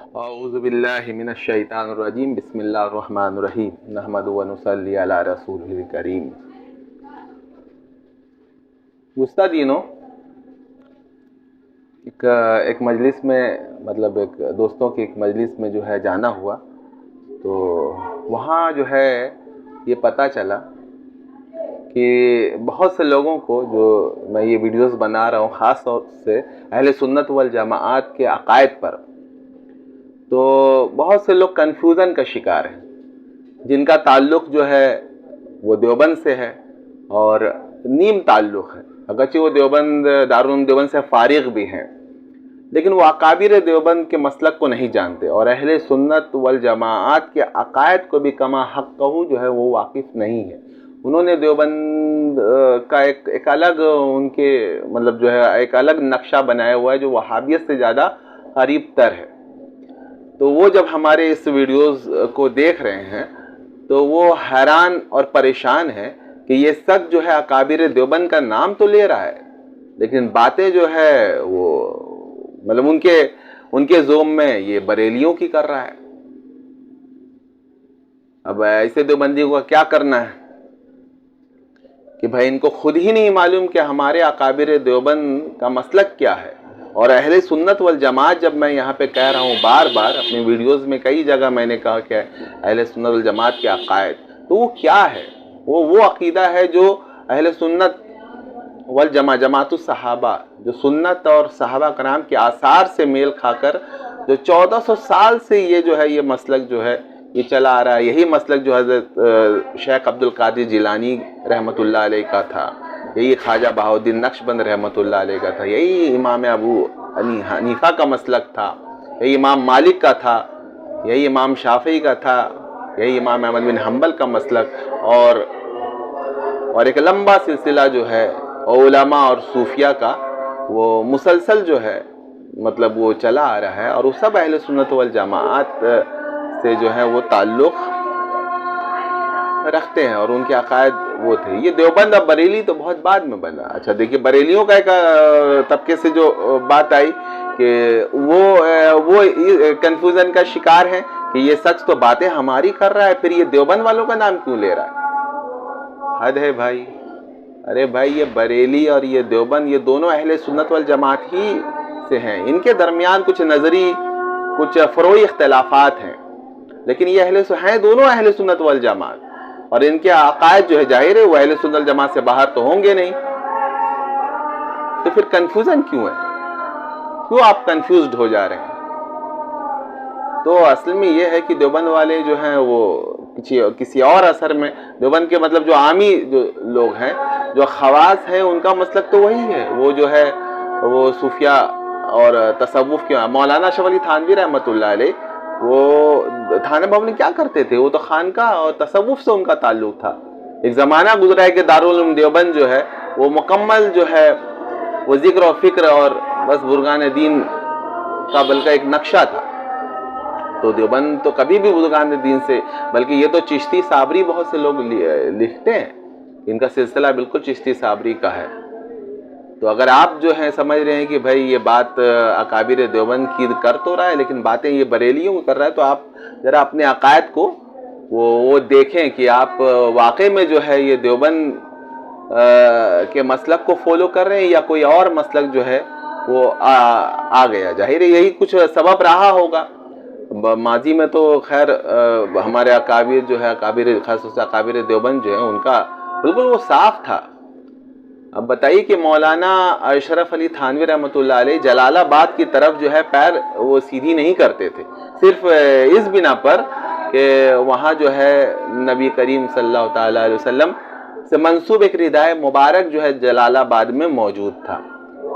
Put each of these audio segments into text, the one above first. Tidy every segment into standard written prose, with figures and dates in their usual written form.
اعوذ باللہ من الشیطان الرجیم بسم اللہ الرحمن الرحیم نحمد و نصلی علی رسول الکریم۔ گزشتہ دنوں ایک مجلس میں ایک دوستوں کی ایک مجلس میں جو ہے جانا ہوا، تو وہاں جو ہے یہ پتہ چلا کہ بہت سے لوگوں کو، جو میں یہ ویڈیوز بنا رہا ہوں خاص طور سے اہل سنت والجماعت کے عقائد پر، تو بہت سے لوگ کنفیوژن کا شکار ہیں، جن کا تعلق جو ہے وہ دیوبند سے ہے اور نیم تعلق ہے، اگرچہ وہ دارالعلوم دیوبند سے فارغ بھی ہیں، لیکن وہ اکابر دیوبند کے مسلک کو نہیں جانتے اور اہل سنت والجماعت کے عقائد کو بھی کما حق جو ہے وہ واقف نہیں ہے۔ انہوں نے دیوبند کا ایک الگ ان کے جو ہے ایک الگ نقشہ بنایا ہوا ہے جو وہابیت سے زیادہ قریب تر ہے۔ تو وہ جب ہمارے اس ویڈیوز کو دیکھ رہے ہیں تو وہ حیران اور پریشان ہے کہ یہ سچ جو ہے اکابر دیوبند کا نام تو لے رہا ہے، لیکن باتیں جو ہے وہ ان کے زوم میں یہ بریلیوں کی کر رہا ہے۔ اب ایسے دیوبندیوں کو کیا کرنا ہے کہ بھائی ان کو خود ہی نہیں معلوم کہ ہمارے اکابر دیوبند کا مسلک کیا ہے، اور اہل سنت والجماعت جب میں یہاں پہ کہہ رہا ہوں بار بار اپنی ویڈیوز میں کئی جگہ میں نے کہا کہ اہل سنت والجماعت کے عقائد، تو وہ کیا ہے؟ وہ عقیدہ ہے جو اہل سنت جماعت الصحابہ، جو سنت اور صحابہ کرام کے آثار سے میل کھا کر جو 1400 سال سے یہ جو ہے یہ مسلک جو ہے یہ چلا آ رہا ہے۔ یہی مسلک جو حضرت شیخ عبدالقادر جیلانی رحمۃ اللہ علیہ کا تھا، یہی خواجہ بہاؤالدین نقشبند رحمۃ اللہ علیہ کا تھا، یہی امام ابو حنیفہ کا مسلک تھا، یہی امام مالک کا تھا، یہی امام شافعی کا تھا، یہی امام احمد بن حنبل کا مسلک، اور ایک لمبا سلسلہ جو ہے علماء اور صوفیہ کا وہ مسلسل جو ہے وہ چلا آ رہا ہے، اور وہ سب اہل سنت والجماعت سے جو ہے وہ تعلق رکھتے ہیں اور ان کے عقائد وہ تھے۔ یہ دیوبند اب بریلی تو بہت بعد میں بنا۔ اچھا دیکھیے، بریلیوں کا ایک طبقے سے جو بات آئی کہ وہ کنفیوژن کا شکار ہے کہ یہ سچ تو باتیں ہماری کر رہا ہے، پھر یہ دیوبند والوں کا نام کیوں لے رہا ہے؟ حد ہے بھائی۔ ارے بھائی، یہ بریلی اور یہ دیوبند یہ دونوں اہل سنت والجماعت ہی سے ہیں، ان کے درمیان کچھ نظری کچھ فروعی اختلافات ہیں، لیکن یہ ہیں دونوں اہل سنت والجماعت، اور ان کے عقائد جو ہے ظاہر ہے وہ اہل سنت والجماعت سے باہر تو ہوں گے نہیں، تو پھر کنفیوژن کیوں ہے؟ کیوں آپ کنفیوزڈ ہو جا رہے ہیں؟ تو اصل میں یہ ہے کہ دیوبند والے جو ہیں وہ کسی اور اثر میں، دیوبند کے جو عامی جو لوگ ہیں، جو خواص ہیں، ان کا مسلک تو وہی ہے، وہ جو ہے وہ صوفیہ اور تصوف کے مولانا اشرف علی تھانوی رحمۃ اللہ علیہ، وہ تھانہ بھون میں کیا کرتے تھے؟ وہ تو خانقاہ اور تصوف سے ان کا تعلق تھا۔ ایک زمانہ گزرا ہے کہ دارالعلوم دیوبند جو ہے وہ مکمل جو ہے وہ ذکر و فکر اور بس بزرگان دین کا بلکہ ایک نقشہ تھا۔ تو دیوبند تو کبھی بھی بزرگان دین سے، بلکہ یہ تو چشتی صابری بہت سے لوگ لکھتے ہیں، ان کا سلسلہ بالکل چشتی صابری کا ہے۔ تو اگر آپ جو ہیں سمجھ رہے ہیں کہ بھائی یہ بات اکابر دیوبند کی کر تو رہا ہے لیکن باتیں یہ بریلیوں کر رہا ہے، تو آپ ذرا اپنے عقائد کو وہ دیکھیں کہ آپ واقع میں جو ہے یہ دیوبند کے مسلک کو فالو کر رہے ہیں یا کوئی اور مسلک جو ہے وہ آ گیا۔ ظاہر ہے یہی کچھ سبب رہا ہوگا۔ ماضی میں تو خیر ہمارے اکابر جو ہے خاص طور سے اکابر دیوبند جو ہے ان کا بالکل وہ صاف تھا۔ اب بتائیے کہ مولانا اشرف علی تھانوی رحمۃ اللہ علیہ جلال آباد کی طرف جو ہے پیر وہ سیدھی نہیں کرتے تھے، صرف اس بنا پر کہ وہاں جو ہے نبی کریم صلی اللہ تعالی علیہ وسلم سے منسوب ایک ردائے مبارک جو ہے جلال آباد میں موجود تھا۔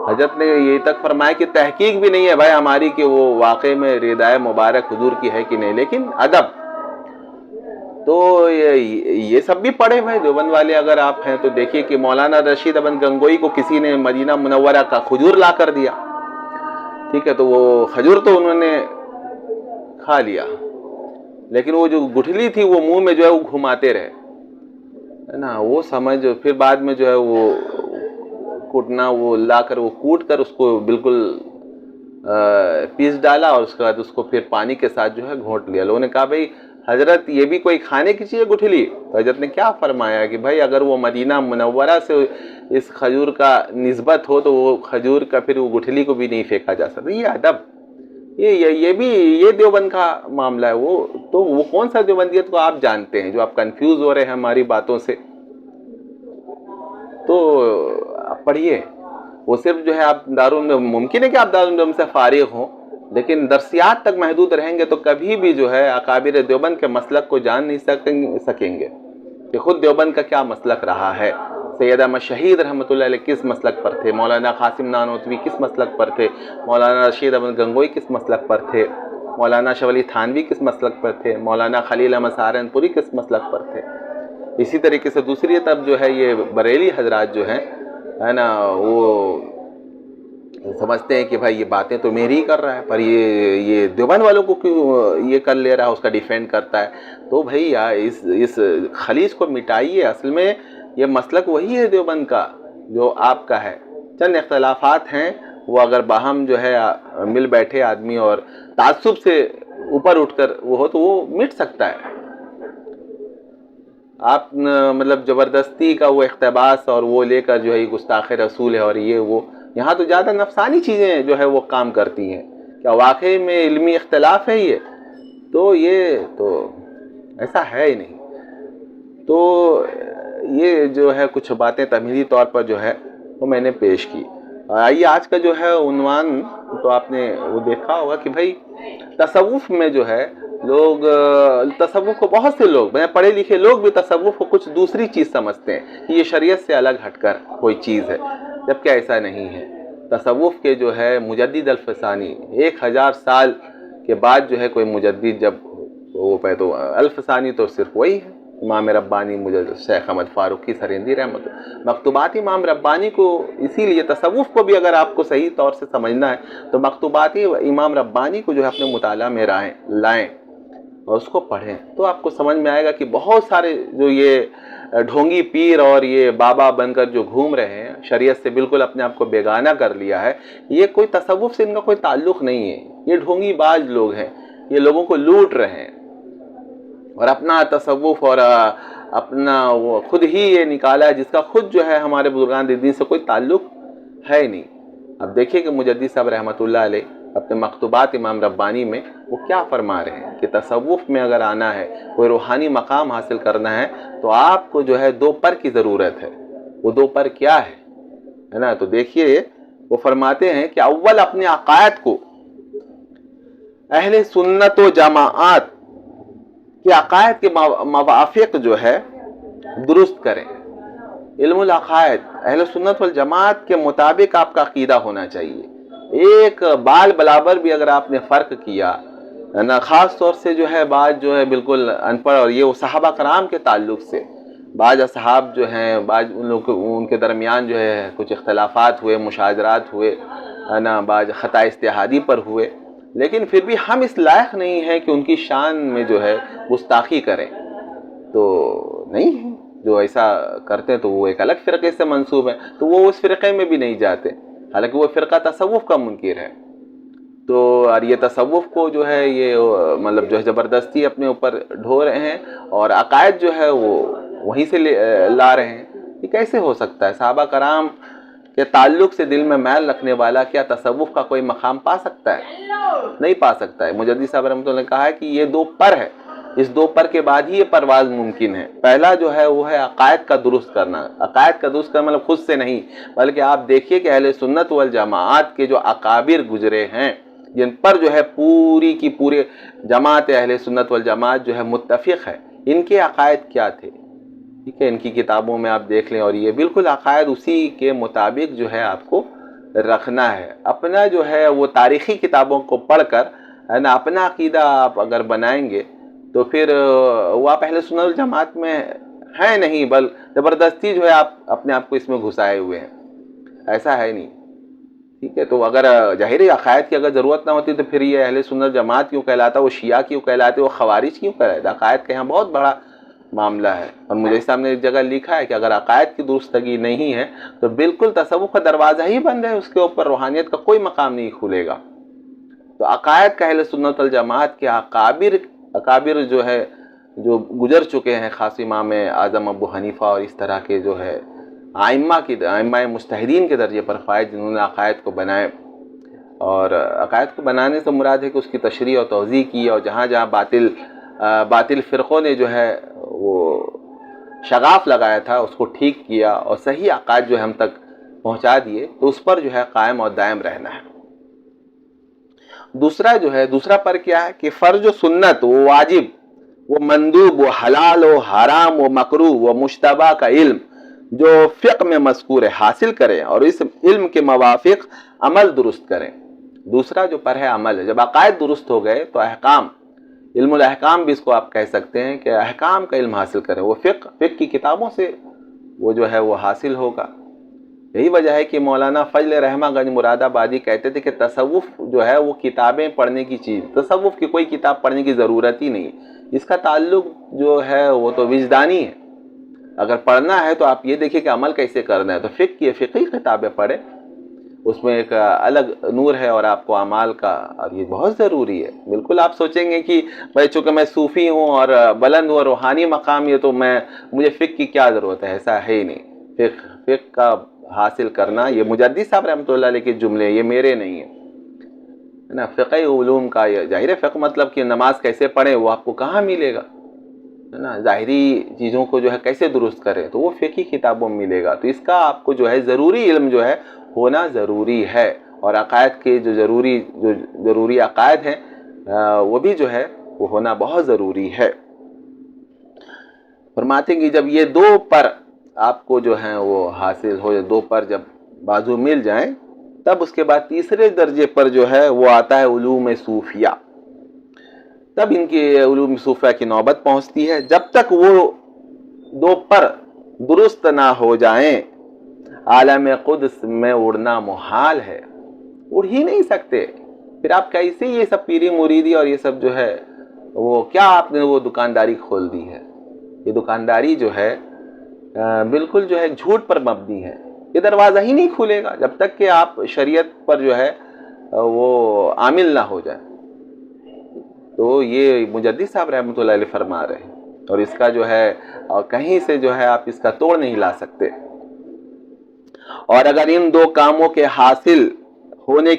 حضرت نے یہ تک فرمایا کہ تحقیق بھی نہیں ہے بھائی ہماری کہ وہ واقع میں ردائے مبارک حضور کی ہے کہ نہیں، لیکن ادب تو یہ سب بھی پڑھے ہوئے دیوبند والے اگر آپ ہیں تو دیکھیے کہ مولانا رشید احمد گنگوئی کو کسی نے مدینہ منورہ کا کھجور لا کر دیا، ٹھیک ہے، تو وہ کھجور تو انہوں نے کھا لیا، لیکن وہ جو گٹھلی تھی وہ منہ میں جو ہے وہ گھماتے رہے، ہے نا، وہ سمجھ پھر بعد میں جو ہے وہ کوٹنا وہ لا کر وہ کوٹ کر اس کو بالکل پیس ڈالا اور اس کے بعد اس کو پھر پانی کے ساتھ جو ہے گھونٹ لیا. لوگوں نے کہا بھئی حضرت یہ بھی کوئی کھانے کی چیز ہے گٹھلی؟ تو حضرت نے کیا فرمایا کہ بھائی اگر وہ مدینہ منورہ سے اس کھجور کا نسبت ہو تو وہ کھجور کا پھر وہ گٹھلی کو بھی نہیں پھینکا جا سکتا. یہ ادب، یہ بھی یہ دیوبند کا معاملہ ہے. وہ کون سا دیوبندیت کو آپ جانتے ہیں جو آپ کنفیوز ہو رہے ہیں ہماری باتوں سے؟ تو آپ پڑھیے. وہ صرف جو ہے آپ ممکن ہے کہ آپ دارالعلوم سے فارغ ہوں لیکن درسیات تک محدود رہیں گے تو کبھی بھی جو ہے اکابر دیوبند کے مسلک کو جان نہیں سکیں گے کہ خود دیوبند کا کیا مسلک رہا ہے. سید احمد شہید رحمۃ اللہ علیہ کس مسلک پر تھے؟ مولانا قاسم نانوتوی کس مسلک پر تھے؟ مولانا رشید احمد گنگوئی کس مسلک پر تھے؟ مولانا شاہ ولی تھانوی کس مسلک پر تھے؟ مولانا خلیل احمد سہارنپوری کس مسلک پر تھے؟ اسی طریقے سے دوسری طرف جو ہے یہ بریلی حضرات جو ہیں ہے نا، وہ سمجھتے ہیں کہ بھائی یہ باتیں تو میری ہی کر رہا ہے پر یہ دیوبند والوں کو کیوں یہ کر لے رہا ہے، اس کا ڈیفینڈ کرتا ہے. تو بھائی اس خلیج کو مٹائیے. اصل میں یہ مسلک وہی ہے دیوبند کا جو آپ کا ہے. چند اختلافات ہیں وہ اگر باہم جو ہے مل بیٹھے آدمی اور تعصب سے اوپر اٹھ کر وہ ہو تو وہ مٹ سکتا ہے. آپ مطلب زبردستی کا وہ اقتباس اور وہ لے کر جو ہے گستاخ رسول ہے اور یہ وہ، یہاں تو زیادہ نفسانی چیزیں جو ہے وہ کام کرتی ہیں. کیا واقعی میں علمی اختلاف ہے یہ؟ تو یہ تو ایسا ہے ہی نہیں. تو یہ جو ہے کچھ باتیں تمہیدی طور پر جو ہے وہ میں نے پیش کی. آئیے آج کا جو ہے عنوان تو آپ نے وہ دیکھا ہوگا کہ بھائی تصوف میں جو ہے لوگ تصوف کو بہت سے لوگ پڑھے لکھے لوگ بھی تصوف کو کچھ دوسری چیز سمجھتے ہیں کہ یہ شریعت سے الگ ہٹ کر کوئی چیز ہے، جبکہ ایسا نہیں ہے. تصوف کے جو ہے مجدد الفسانی 1000 سال کے بعد جو ہے کوئی مجدد جب وہ پہ تو الفسانی تو صرف وہی ہے امام ربانی مجدد شیخ احمد فاروقی سرہندی رحمۃ اللہ. مکتوبات امام ربانی کو اسی لیے تصوف کو بھی اگر آپ کو صحیح طور سے سمجھنا ہے تو مکتوبات امام ربانی کو جو ہے اپنے مطالعہ میں لائیں اور اس کو پڑھیں تو آپ کو سمجھ میں آئے گا کہ بہت سارے جو یہ ڈھونگی پیر اور یہ بابا بن کر جو گھوم رہے ہیں، شریعت سے بالکل اپنے آپ کو بیگانہ کر لیا ہے، یہ کوئی تصوف سے ان کا کوئی تعلق نہیں ہے. یہ ڈھونگی باز لوگ ہیں، یہ لوگوں کو لوٹ رہے ہیں اور اپنا تصوف اور اپنا وہ خود ہی یہ نکالا ہے جس کا خود جو ہے ہمارے بزرگان دین سے کوئی تعلق ہے نہیں. اب دیکھیے کہ مجدد صاحب رحمۃ اللہ علیہ اپنے مکتوبات امام ربانی میں وہ کیا فرما رہے ہیں کہ تصوف میں اگر آنا ہے، کوئی روحانی مقام حاصل کرنا ہے تو آپ کو جو ہے 2 پر کی ضرورت ہے. وہ 2 پر کیا ہے نا؟ تو دیکھیے وہ فرماتے ہیں کہ اول اپنے عقائد کو اہل سنت و جماعت کے عقائد کے موافق جو ہے درست کریں. علم العقائد اہل سنت والجماعت کے مطابق آپ کا عقیدہ ہونا چاہیے. ایک بال برابر بھی اگر آپ نے فرق کیا نا، خاص طور سے جو ہے بعض جو ہے بالکل ان پڑھ، اور یہ وہ صحابہ کرام کے تعلق سے بعض اصحاب جو ہیں، بعض ان کے درمیان جو ہے کچھ اختلافات ہوئے، مشاجرات ہوئے نا، بعض خطا اجتہادی پر ہوئے، لیکن پھر بھی ہم اس لائق نہیں ہیں کہ ان کی شان میں جو ہے گستاخی کریں. تو نہیں ہے، جو ایسا کرتے ہیں تو وہ ایک الگ فرقے سے منسوب ہیں، تو وہ اس فرقے میں بھی نہیں جاتے، حالانکہ وہ فرقہ تصوف کا منکر ہے. تو اور یہ تصوف کو جو ہے یہ مطلب جو ہے زبردستی اپنے اوپر ڈھو رہے ہیں اور عقائد جو ہے وہ وہیں سے لا رہے ہیں. یہ کیسے ہو سکتا ہے؟ صحابہ کرام کے تعلق سے دل میں میل رکھنے والا کیا تصوف کا کوئی مقام پا سکتا ہے؟ نہیں پا سکتا ہے. مجدد صاحب رحمۃ اللہ نے کہا ہے کہ یہ 2 پر ہے، اس 2 پر کے بعد ہی یہ پرواز ممکن ہے. پہلا جو ہے وہ ہے عقائد کا درست کرنا. عقائد کا درست کرنا مطلب خود سے نہیں، بلکہ آپ دیکھیے کہ اہل سنت والجماعت کے جو اکابر گزرے ہیں جن پر جو ہے پوری کی پورے جماعت اہل سنت والجماعت جو ہے متفق ہے، ان کے عقائد کیا تھے. ٹھیک ہے، ان کی کتابوں میں آپ دیکھ لیں اور یہ بالکل عقائد اسی کے مطابق جو ہے آپ کو رکھنا ہے. اپنا جو ہے وہ تاریخی کتابوں کو پڑھ کر ہے نا اپنا عقیدہ آپ اگر بنائیں گے تو پھر وہ آپ اہل سنت والجماعت میں ہیں نہیں، بل زبردستی جو ہے آپ اپنے آپ کو اس میں گھسائے ہوئے ہیں. ایسا ہے نہیں. ٹھیک ہے، تو اگر ظاہری عقائد کی اگر ضرورت نہ ہوتی تو پھر یہ اہل سنت جماعت کیوں کہلاتا، وہ شیعہ کیوں کہلاتے، وہ خوارج کیوں کہلاتے؟ عقائد کا یہاں بہت بڑا معاملہ ہے. اور مجھے صاحب نے ایک جگہ لکھا ہے کہ اگر عقائد کی درستگی نہیں ہے تو بالکل تصوف کا دروازہ ہی بند ہے، اس کے اوپر روحانیت کا کوئی مقام نہیں کھلے گا. تو عقائد کا اہل سنت والجماعت کے اکابر جو ہے جو گزر چکے ہیں، خاص امام اعظم ابو حنیفہ اور اس طرح کے جو ہے ائمہ مجتہدین کے درجے پر فائز، جنہوں نے عقائد کو بنائے، اور عقائد کو بنانے سے مراد ہے کہ اس کی تشریح اور توضیح کی، اور جہاں جہاں باطل فرقوں نے جو ہے وہ شغاف لگایا تھا اس کو ٹھیک کیا، اور صحیح عقائد جو ہے ہم تک پہنچا دیے، تو اس پر جو ہے قائم اور دائم رہنا ہے۔ دوسرا پر کیا ہے کہ فرض و سنت، وہ واجب، وہ مندوب، وہ حلال و حرام، وہ مکروہ، وہ مشتبہ کا علم جو فقہ میں مذکور ہے حاصل کریں، اور اس علم کے موافق عمل درست کریں۔ دوسرا جو پر ہے عمل ہے۔ جب عقائد درست ہو گئے تو احکام، علم الاحکام بھی اس کو آپ کہہ سکتے ہیں کہ احکام کا علم حاصل کریں، وہ فقہ کی کتابوں سے وہ جو ہے وہ حاصل ہوگا۔ یہی وجہ ہے کہ مولانا فضل رحمہ گنج مراد آبادی کہتے تھے کہ تصوف جو ہے وہ کتابیں پڑھنے کی چیز، تصوف کی کوئی کتاب پڑھنے کی ضرورت ہی نہیں، اس کا تعلق جو ہے وہ تو وجدانی ہے۔ اگر پڑھنا ہے تو آپ یہ دیکھیں کہ عمل کیسے کرنا ہے، تو فقہی کتابیں پڑھیں، اس میں ایک الگ نور ہے، اور آپ کو اعمال کا، اور یہ بہت ضروری ہے۔ بالکل آپ سوچیں گے کہ بھائی چونکہ میں صوفی ہوں اور بلند ہوں اور روحانی مقام یہ، تو مجھے فقہ کی کیا ضرورت ہے، ایسا ہے ہی نہیں۔ فقہ کا حاصل کرنا، یہ مجدد صاحب رحمۃ اللہ علیہ کے جملے، یہ میرے نہیں ہیں، ہے نا۔ فقہ علوم کا یہ ظاہر ہے، فقہ مطلب کہ نماز کیسے پڑھیں وہ آپ کو کہاں ملے گا، ہے نا۔ ظاہری چیزوں کو جو ہے کیسے درست کریں تو وہ فقہی کتابوں میں ملے گا۔ تو اس کا آپ کو جو ہے ضروری علم جو ہے ہونا ضروری ہے، اور عقائد کے جو ضروری عقائد ہیں وہ بھی جو ہے وہ ہونا بہت ضروری ہے۔ فرماتے ہیں کہ جب یہ دو پر آپ کو جو ہیں وہ حاصل ہو، دو پر جب بازو مل جائیں، تب اس کے بعد تیسرے درجے پر جو ہے وہ آتا ہے علوم صوفیہ۔ تب ان کی علوم صوفیہ کی نوبت پہنچتی ہے۔ جب تک وہ دو پر درست نہ ہو جائیں، عالم قدس میں اڑنا محال ہے، اڑ ہی نہیں سکتے۔ پھر آپ کیسے یہ سب پیری مریدی اور یہ سب جو ہے وہ کیا آپ نے وہ دکانداری کھول دی ہے؟ یہ دکانداری جو ہے بالکل جو ہے جھوٹ پر مبنی ہے، یہ دروازہ ہی نہیں کھلے گا جب تک کہ آپ شریعت پر جو ہے وہ عامل نہ ہو جائے۔ تو یہ مجدد صاحب رحمۃ اللہ علیہ فرما رہے ہیں، اور اس کا جو ہے کہیں سے جو ہے آپ اس کا توڑ نہیں لا سکتے۔ اور اگر ان دو کاموں کے حاصل ہونے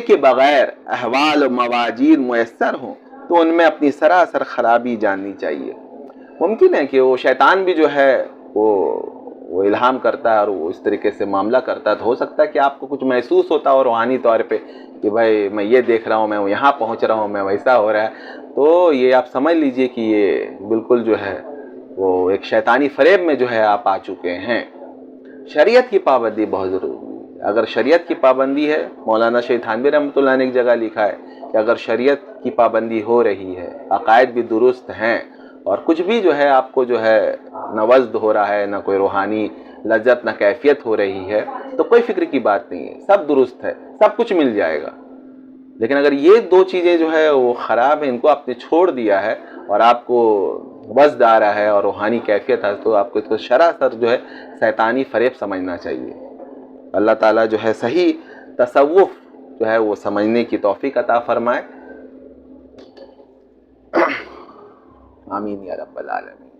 کے بغیر احوال و مواجید میسر ہوں تو ان میں اپنی سراسر خرابی جاننی چاہیے۔ ممکن ہے کہ وہ شیطان بھی جو ہے وہ الہام کرتا ہے اور وہ اس طریقے سے معاملہ کرتا ہے، تو ہو سکتا ہے کہ آپ کو کچھ محسوس ہوتا ہو روحانی طور پہ کہ بھائی میں یہ دیکھ رہا ہوں، میں یہاں پہنچ رہا ہوں، میں ویسا ہو رہا ہے، تو یہ آپ سمجھ لیجئے کہ یہ بالکل جو ہے وہ ایک شیطانی فریب میں جو ہے آپ آ چکے ہیں۔ شریعت کی پابندی بہت ضروری ہے۔ اگر شریعت کی پابندی ہے، مولانا شیخ تھانوی رحمۃ اللہ نے ایک جگہ لکھا ہے کہ اگر شریعت کی پابندی ہو رہی ہے، عقائد بھی درست ہیں، اور کچھ بھی جو ہے آپ کو جو ہے نہ وزد ہو رہا ہے، نہ کوئی روحانی لذت، نہ کیفیت ہو رہی ہے، تو کوئی فکر کی بات نہیں ہے، سب درست ہے، سب کچھ مل جائے گا۔ لیکن اگر یہ دو چیزیں جو ہے وہ خراب ہیں، ان کو آپ نے چھوڑ دیا ہے اور آپ کو وزد آ رہا ہے اور روحانی کیفیت ہے، تو آپ کو اس کو سراسر جو ہے شیطانی فریب سمجھنا چاہیے۔ اللہ تعالیٰ جو ہے صحیح تصوف جو ہے وہ سمجھنے کی توفیق عطا فرمائے۔ آمین یا رب العالمین۔